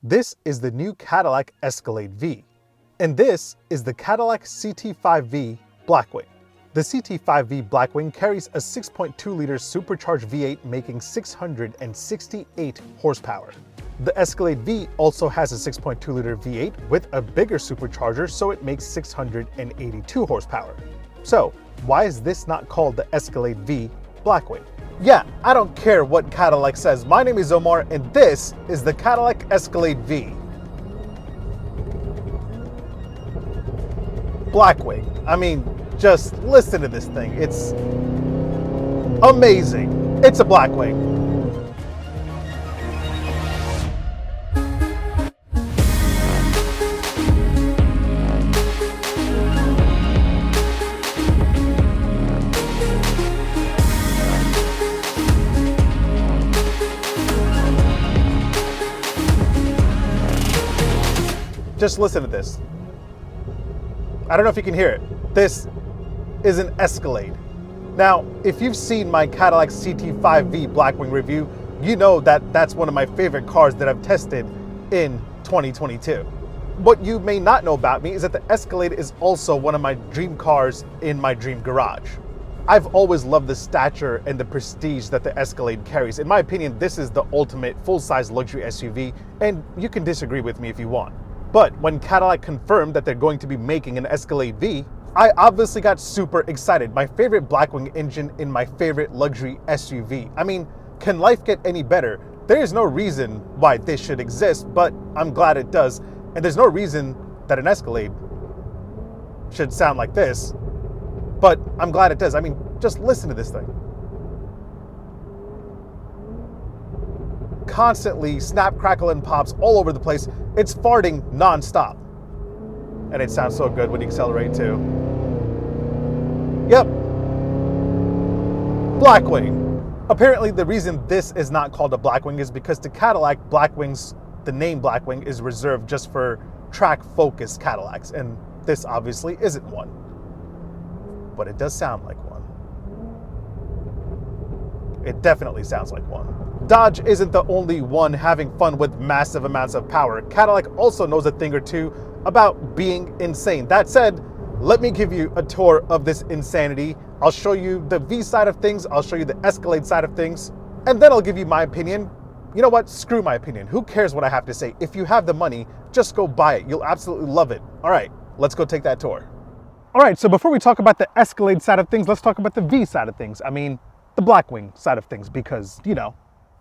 This is the new Cadillac Escalade V, and this is the Cadillac CT5V Blackwing. The CT5V Blackwing carries a 6.2-liter supercharged V8 making 668 horsepower. The Escalade V also has a 6.2-liter V8 with a bigger supercharger, so it makes 682 horsepower. So, why is this not called the Escalade V Blackwing? Yeah, I don't care what Cadillac says. My name is Omar, and this is the Cadillac Escalade V Blackwing. I mean, just listen to this thing. It's amazing. It's a Blackwing. Just listen to this. I don't know if you can hear it. This is an Escalade. Now, if you've seen my Cadillac CT5V Blackwing review, you know that that's one of my favorite cars that I've tested in 2022. What you may not know about me is that the Escalade is also one of my dream cars in my dream garage. I've always loved the stature and the prestige that the Escalade carries. In my opinion, this is the ultimate full-size luxury SUV, and you can disagree with me if you want. But when Cadillac confirmed that they're going to be making an Escalade V, I obviously got super excited. My favorite Blackwing engine in my favorite luxury SUV. I mean, can life get any better? There is no reason why this should exist, but I'm glad it does. And there's no reason that an Escalade should sound like this, but I'm glad it does. I mean, just listen to this thing. Constantly snap, crackle, and pops all over the place. It's farting non-stop. And it sounds so good when you accelerate too. Yep. Blackwing. Apparently the reason this is not called a Blackwing is because to Cadillac, the name Blackwing is reserved just for track-focused Cadillacs, and this obviously isn't one. But it does sound like one. It definitely sounds like one. Dodge isn't the only one having fun with massive amounts of power. Cadillac also knows a thing or two about being insane. That said, let me give you a tour of this insanity. I'll show you the V side of things, I'll show you the Escalade side of things, and then I'll give you my opinion. You know what? Screw my opinion. Who cares what I have to say? If you have the money, just go buy it. You'll absolutely love it. All right, let's go take that tour. All right, so before we talk about the Escalade side of things, let's talk about the V side of things. I mean, the Blackwing side of things, because, you know.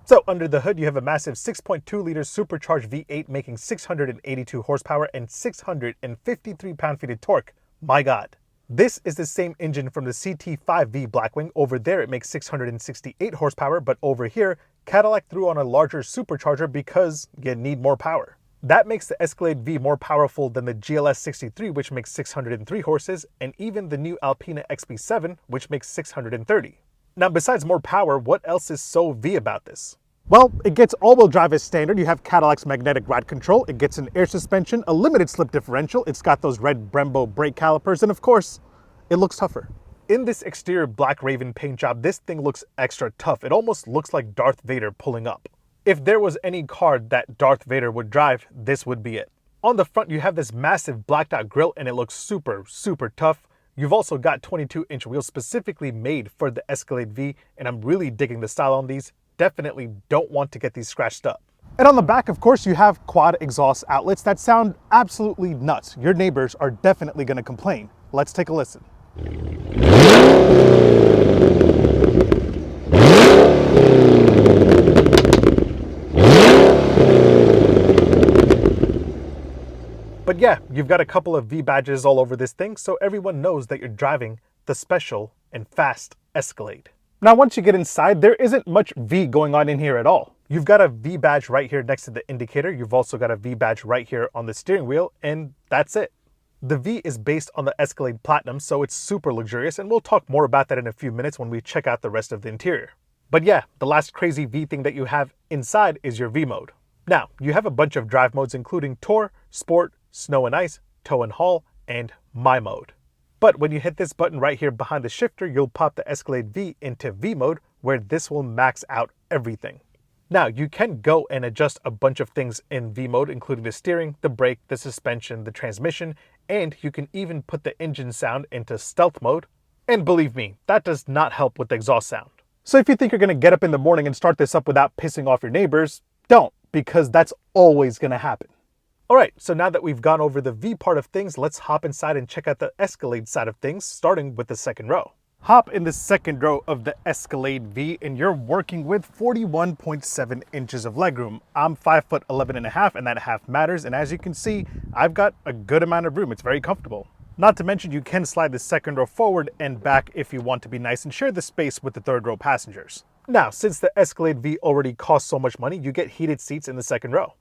So under the hood, you have a massive 6.2-liter supercharged V8 making 682 horsepower and 653 pound-feet of torque. My God. This is the same engine from the CT5V Blackwing. Over there, it makes 668 horsepower, but over here, Cadillac threw on a larger supercharger because you need more power. That makes the Escalade V more powerful than the GLS 63, which makes 603 horses, and even the new Alpina XB7, which makes 630. Now, besides more power, what else is so V about this? Well, it gets all-wheel drive as standard. You have Cadillac's magnetic ride control. It gets an air suspension, a limited slip differential. It's got those red Brembo brake calipers, and of course, it looks tougher. In this exterior Black Raven paint job, this thing looks extra tough. It almost looks like Darth Vader pulling up. If there was any car that Darth Vader would drive, this would be it. On the front, you have this massive blacked out grille, and it looks super, super tough. You've also got 22-inch wheels specifically made for the Escalade V, and I'm really digging the style on these. Definitely don't want to get these scratched up. And on the back, of course, you have quad exhaust outlets that sound absolutely nuts. Your neighbors are definitely going to complain. Let's take a listen. But yeah, you've got a couple of V badges all over this thing, so everyone knows that you're driving the special and fast Escalade. Now, once you get inside, there isn't much V going on in here at all. You've got a V badge right here next to the indicator. You've also got a V badge right here on the steering wheel, and that's it. The V is based on the Escalade Platinum, so it's super luxurious, and we'll talk more about that in a few minutes when we check out the rest of the interior. But yeah, the last crazy V thing that you have inside is your V mode. Now, you have a bunch of drive modes including Tour, Sport, Snow and Ice, Tow and Haul, and My Mode. But when you hit this button right here behind the shifter, you'll pop the Escalade V into V mode, where this will max out everything. Now, you can go and adjust a bunch of things in V mode, including the steering, the brake, the suspension, the transmission, and you can even put the engine sound into stealth mode. And believe me, that does not help with the exhaust sound. So if you think you're going to get up in the morning and start this up without pissing off your neighbors, don't, because that's always going to happen. Alright, so now that we've gone over the V part of things, let's hop inside and check out the Escalade side of things, starting with the second row. Hop in the second row of the Escalade V and you're working with 41.7 inches of legroom. I'm 5'11.5" and that half matters, and as you can see, I've got a good amount of room. It's very comfortable. Not to mention you can slide the second row forward and back if you want to be nice and share the space with the third row passengers. Now, since the Escalade V already costs so much money, you get heated seats in the second row.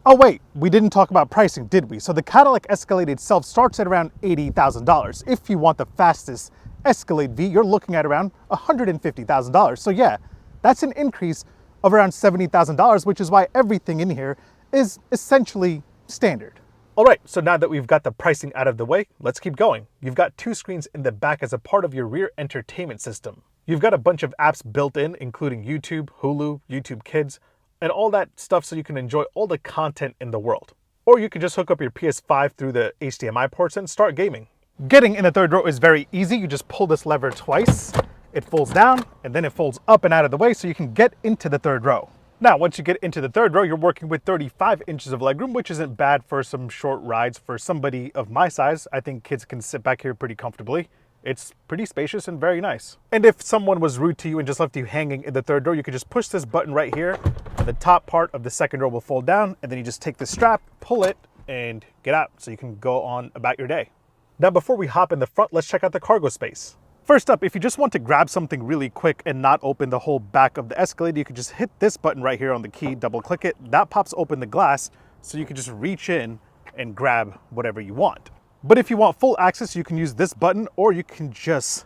Oh wait, we didn't talk about pricing, did we? So the Cadillac Escalade itself starts at around $80,000. If you want the fastest Escalade V, you're looking at around $150,000. So yeah, that's an increase of around $70,000, which is why everything in here is essentially standard. All right, so now that we've got the pricing out of the way, let's keep going. You've got 2 screens in the back as a part of your rear entertainment system. You've got a bunch of apps built in, including YouTube, Hulu, YouTube Kids, and all that stuff so you can enjoy all the content in the world. Or you can just hook up your PS5 through the HDMI ports and start gaming. Getting in the third row is very easy. You just pull this lever twice, it folds down, and then it folds up and out of the way so you can get into the third row. Now, once you get into the third row, you're working with 35 inches of legroom, which isn't bad for some short rides. For somebody of my size, I think kids can sit back here pretty comfortably. It's pretty spacious and very nice. And if someone was rude to you and just left you hanging in the third row, you could just push this button right here, and the top part of the second row will fold down, and then you just take the strap, pull it, and get out so you can go on about your day. Now, before we hop in the front, let's check out the cargo space. First up, if you just want to grab something really quick and not open the whole back of the Escalade, you can just hit this button right here on the key, double click it, that pops open the glass, so you can just reach in and grab whatever you want. But if you want full access, you can use this button, or you can just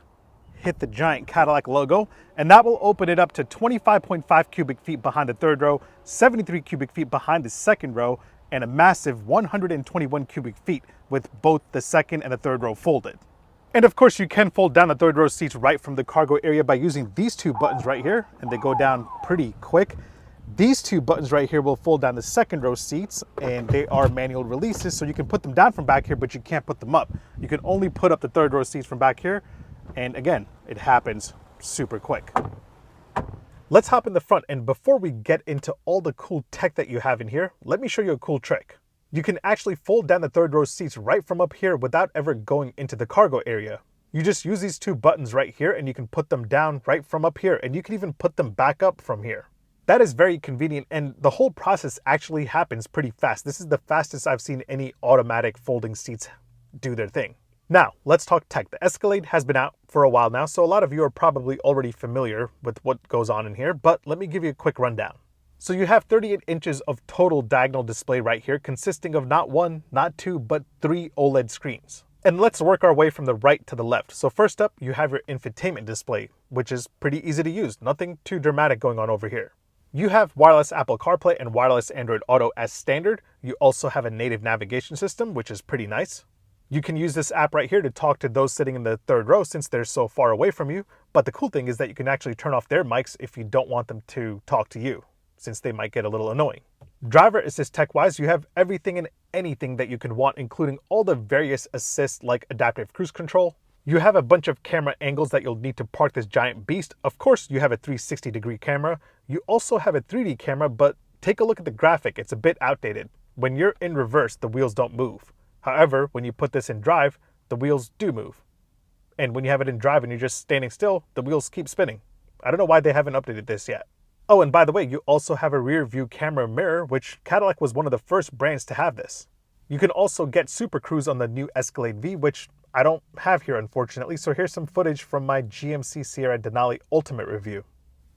hit the giant Cadillac logo, and that will open it up to 25.5 cubic feet behind the third row, 73 cubic feet behind the second row, and a massive 121 cubic feet with both the second and the third row folded. And of course, you can fold down the third row seats right from the cargo area by using these 2 buttons right here, and they go down pretty quick. These 2 buttons right here will fold down the second row seats, and they are manual releases, so you can put them down from back here, but you can't put them up. You can only put up the third row seats from back here, and again, it happens super quick. Let's hop in the front, and before we get into all the cool tech that you have in here, let me show you a cool trick. You can actually fold down the third row seats right from up here without ever going into the cargo area. You just use these 2 buttons right here, and you can put them down right from up here, and you can even put them back up from here. That is very convenient, and the whole process actually happens pretty fast. This is the fastest I've seen any automatic folding seats do their thing. Now, let's talk tech. The Escalade has been out for a while now, so a lot of you are probably already familiar with what goes on in here, but let me give you a quick rundown. So you have 38 inches of total diagonal display right here, consisting of not 1, not 2, but 3 OLED screens. And let's work our way from the right to the left. So first up, you have your infotainment display, which is pretty easy to use. Nothing too dramatic going on over here. You have wireless Apple CarPlay and wireless Android Auto as standard. You also have a native navigation system, which is pretty nice. You can use this app right here to talk to those sitting in the third row since they're so far away from you. But the cool thing is that you can actually turn off their mics if you don't want them to talk to you, since they might get a little annoying. Driver assist tech-wise, you have everything and anything that you could want, including all the various assists like adaptive cruise control. You have a bunch of camera angles that you'll need to park this giant beast. Of course, you have a 360-degree camera. You also have a 3D camera, but take a look at the graphic. It's a bit outdated. When you're in reverse, the wheels don't move. However, when you put this in drive, the wheels do move. And when you have it in drive and you're just standing still, the wheels keep spinning. I don't know why they haven't updated this yet. Oh, and by the way, you also have a rear view camera mirror, which Cadillac was one of the first brands to have this. You can also get Super Cruise on the new Escalade V, which I don't have here, unfortunately, so here's some footage from my GMC Sierra Denali Ultimate review.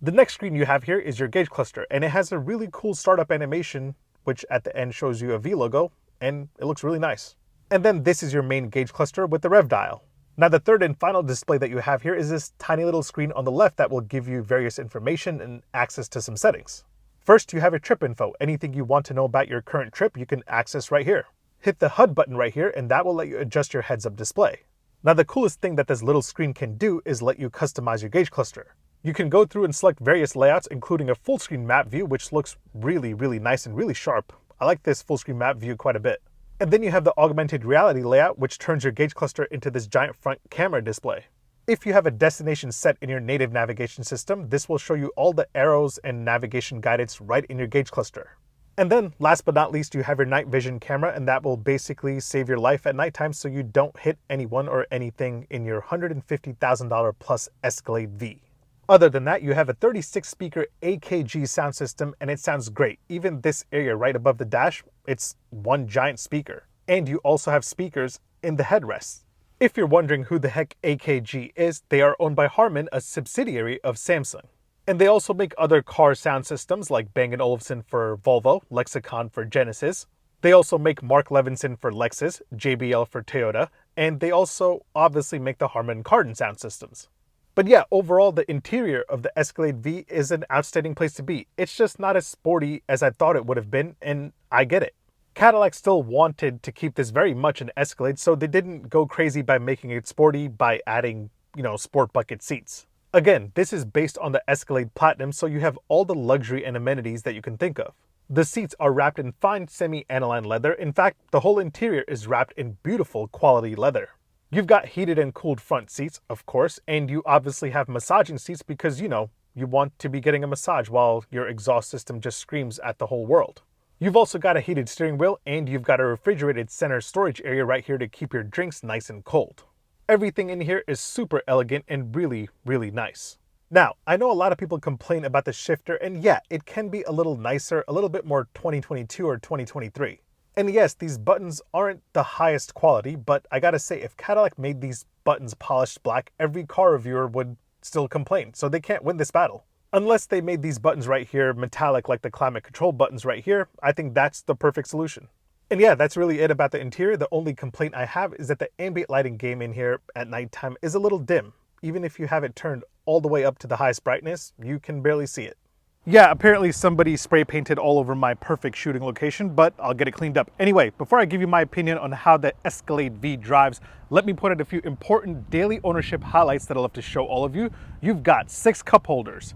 The next screen you have here is your gauge cluster, and it has a really cool startup animation, which at the end shows you a V logo, and it looks really nice. And then this is your main gauge cluster with the rev dial. Now, the third and final display that you have here is this tiny little screen on the left that will give you various information and access to some settings. First, you have your trip info. Anything you want to know about your current trip, you can access right here. Hit the HUD button right here, and that will let you adjust your heads-up display. Now, the coolest thing that this little screen can do is let you customize your gauge cluster. You can go through and select various layouts, including a full screen map view, which looks really, really nice and really sharp. I like this full screen map view quite a bit. And then you have the augmented reality layout, which turns your gauge cluster into this giant front camera display. If you have a destination set in your native navigation system, this will show you all the arrows and navigation guidance right in your gauge cluster. And then, last but not least, you have your night vision camera, and that will basically save your life at nighttime so you don't hit anyone or anything in your $150,000 plus Escalade V. Other than that, you have a 36-speaker AKG sound system, and it sounds great. Even this area right above the dash, it's one giant speaker. And you also have speakers in the headrests. If you're wondering who the heck AKG is, they are owned by Harman, a subsidiary of Samsung. And they also make other car sound systems like Bang & Olufsen for Volvo, Lexicon for Genesis. They also make Mark Levinson for Lexus, JBL for Toyota, and they also obviously make the Harman Kardon sound systems. But yeah, overall, the interior of the Escalade V is an outstanding place to be. It's just not as sporty as I thought it would have been, and I get it. Cadillac still wanted to keep this very much an Escalade, so they didn't go crazy by making it sporty by adding, sport bucket seats. Again, this is based on the Escalade Platinum, so you have all the luxury and amenities that you can think of. The seats are wrapped in fine semi-aniline leather. In fact, the whole interior is wrapped in beautiful quality leather. You've got heated and cooled front seats, of course, and you obviously have massaging seats because, you want to be getting a massage while your exhaust system just screams at the whole world. You've also got a heated steering wheel, and you've got a refrigerated center storage area right here to keep your drinks nice and cold. Everything in here is super elegant and really, really nice. Now, I know a lot of people complain about the shifter, and yeah, it can be a little nicer, a little bit more 2022 or 2023. And yes, these buttons aren't the highest quality, but I gotta say, if Cadillac made these buttons polished black, every car reviewer would still complain, so they can't win this battle. Unless they made these buttons right here metallic like the climate control buttons right here, I think that's the perfect solution. And yeah, that's really it about the interior. The only complaint I have is that the ambient lighting game in here at nighttime is a little dim. Even if you have it turned all the way up to the highest brightness, you can barely see it. Yeah, apparently somebody spray painted all over my perfect shooting location, but I'll get it cleaned up. Anyway, before I give you my opinion on how the Escalade V drives, let me point out a few important daily ownership highlights that I'll have to show all of you. You've got 6 cup holders,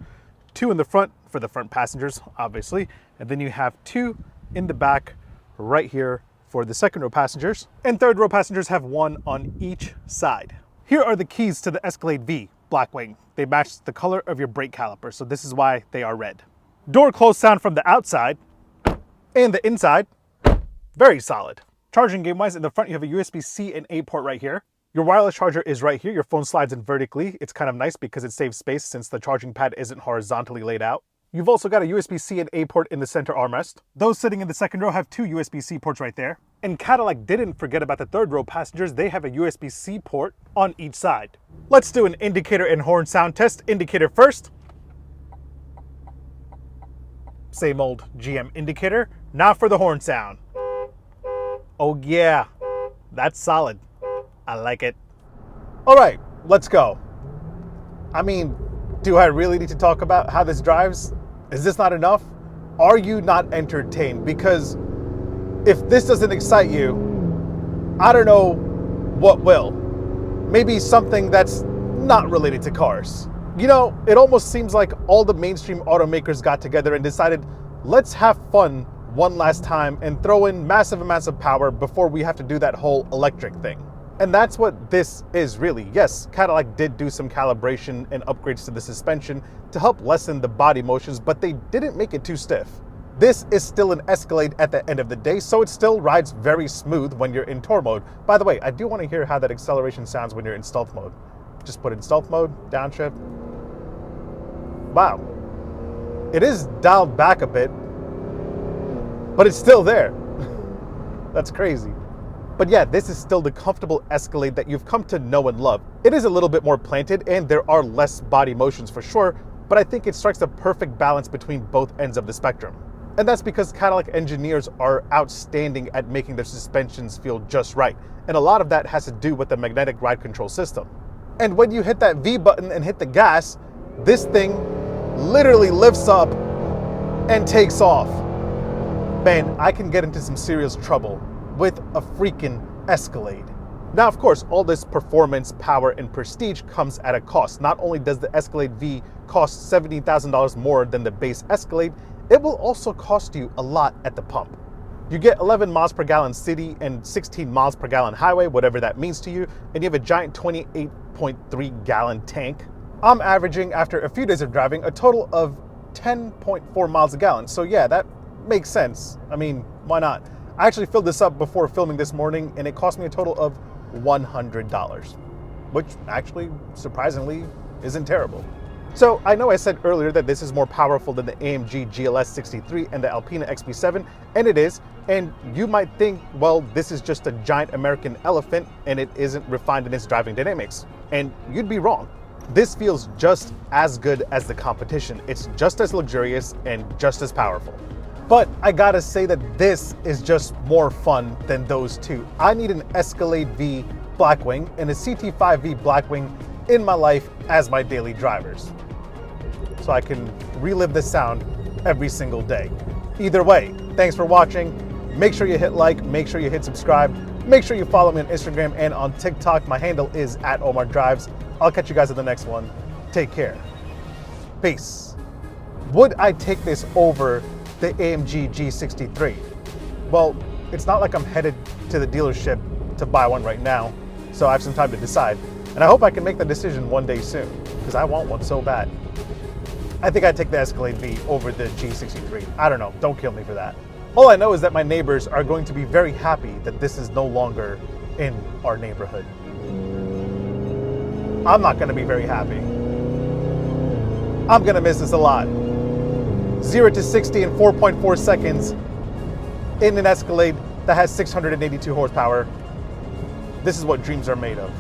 2 in the front for the front passengers, obviously, and then you have 2 in the back right here for the second row passengers, and third row passengers have 1 on each side. Here are the keys to the Escalade V Blackwing. They match the color of your brake caliper, so this is why they are red. Door close sound from the outside, and the inside, very solid. Charging game wise, in the front you have a USB-C and A port right here. Your wireless charger is right here. Your phone slides in vertically. It's kind of nice because it saves space since the charging pad isn't horizontally laid out. You've also got a USB-C and A port in the center armrest. Those sitting in the second row have 2 USB-C ports right there. And Cadillac didn't forget about the third row passengers. They have a USB-C port on each side. Let's do an indicator and horn sound test. Indicator first. Same old GM indicator. Now for the horn sound. Oh yeah, that's solid. I like it. All right, let's go. I mean, do I really need to talk about how this drives? Is this not enough? Are you not entertained? Because if this doesn't excite you, I don't know what will. Maybe something that's not related to cars. It almost seems like all the mainstream automakers got together and decided, let's have fun one last time and throw in massive amounts of power before we have to do that whole electric thing. And that's what this is really. Yes, Cadillac did do some calibration and upgrades to the suspension to help lessen the body motions, but they didn't make it too stiff. This is still an Escalade at the end of the day, so it still rides very smooth when you're in tour mode. By the way, I do want to hear how that acceleration sounds when you're in stealth mode. Just put it in stealth mode, downshift. Wow. It is dialed back a bit, but it's still there. That's crazy. But yeah, this is still the comfortable Escalade that you've come to know and love. It is a little bit more planted and there are less body motions for sure, but I think it strikes the perfect balance between both ends of the spectrum. And that's because Cadillac engineers are outstanding at making their suspensions feel just right. And a lot of that has to do with the magnetic ride control system. And when you hit that V button and hit the gas, this thing literally lifts up and takes off. Man, I can get into some serious trouble with a freaking Escalade. Now, of course, all this performance, power, and prestige comes at a cost. Not only does the Escalade V cost $17,000 more than the base Escalade, it will also cost you a lot at the pump. You get 11 miles per gallon city and 16 miles per gallon highway, whatever that means to you, and you have a giant 28.3 gallon tank. I'm averaging, after a few days of driving, a total of 10.4 miles a gallon. So yeah, that makes sense. I mean, why not? I actually filled this up before filming this morning, and it cost me a total of $100, which actually, surprisingly, isn't terrible. So I know I said earlier that this is more powerful than the AMG GLS 63 and the Alpina XP7, and it is. And you might think, well, this is just a giant American elephant and it isn't refined in its driving dynamics. And you'd be wrong. This feels just as good as the competition. It's just as luxurious and just as powerful. But I gotta say that this is just more fun than those two. I need an Escalade V Blackwing and a CT5V Blackwing in my life as my daily drivers, so I can relive this sound every single day. Either way, thanks for watching. Make sure you hit like, make sure you hit subscribe, make sure you follow me on Instagram and on TikTok. My handle is @OmarDrives. I'll catch you guys in the next one. Take care. Peace. Would I take this over the AMG G63? Well, it's not like I'm headed to the dealership to buy one right now, so I have some time to decide. And I hope I can make the decision one day soon, because I want one so bad. I think I'd take the Escalade V over the G63. I don't know, don't kill me for that. All I know is that my neighbors are going to be very happy that this is no longer in our neighborhood. I'm not gonna be very happy. I'm gonna miss this a lot. 0 to 60 in 4.4 seconds in an Escalade that has 682 horsepower. This is what dreams are made of.